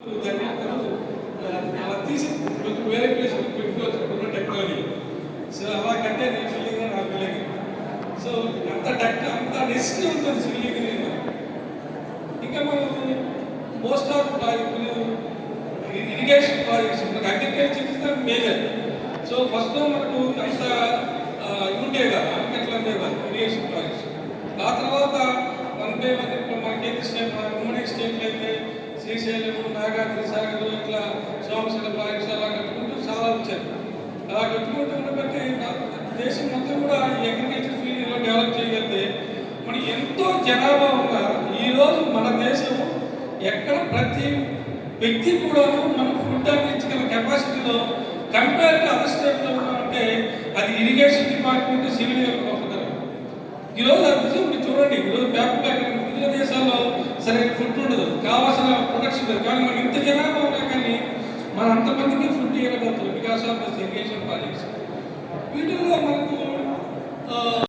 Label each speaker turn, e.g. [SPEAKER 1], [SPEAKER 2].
[SPEAKER 1] అలా తీసి కొంచెం వేరే ప్లేస్ పెట్టుకోవచ్చు ఉన్న టెక్నాలజీ. సో అలా కట్టే నేను ఫీలింగ్ నా ఫీలింగ్. సో అంత రిస్క్ ఉంటుంది ఫీలింగ్. ఇంకా మనం మోస్ట్ ఆఫ్ ఇరిగేషన్ ప్రాజెక్ట్స్ మనకు agriculture is the major. So ఫస్ట్లో మనకు అంత ఉండేది అగ్రికల్చర్ ఇరిగేషన్ ప్రాజెక్ట్స్. ఆ తర్వాత మనకేంటి స్టేట్ ఉమ్మడి స్టేట్లు అయితే శ్రీశైలం, నాగార్జున సాగర్, ఇట్లా సోమశిల ప్రాజెక్ట్స్ అలా కట్టుకుంటూ చాలా వచ్చారు. అలా కట్టుకుంటూ ఉండబట్టి దేశం మొత్తం కూడా ఈ అగ్రికల్చర్ ఫీల్డ్లో డెవలప్ చేయగలిగితే మనం ఎంతో జనాభా ఉన్న ఈరోజు మన దేశం ఎక్కడ ప్రతి వ్యక్తి కూడా మనం ఫుడ్ అందించగల కెపాసిటీలో కంపేర్ టు అదర్ స్టేట్లో ఉన్నామంటే అది ఇరిగేషన్ డిపార్ట్మెంట్ సివిల్ యొక్క గొప్పతనం. ఈరోజు అది మీరు చూడండి, ఈరోజు పేపర్లో అక్కడ వివిధ దేశాల్లో సరైన ఫుడ్ ఉండదు, కావాల్సిన ప్రొడక్షన్ ఉండదు. కానీ మనం ఇంత జనాభా ఉన్నా కానీ మన అంతమందికి food ఇవ్వగలుగుతాం because of this irrigation projects.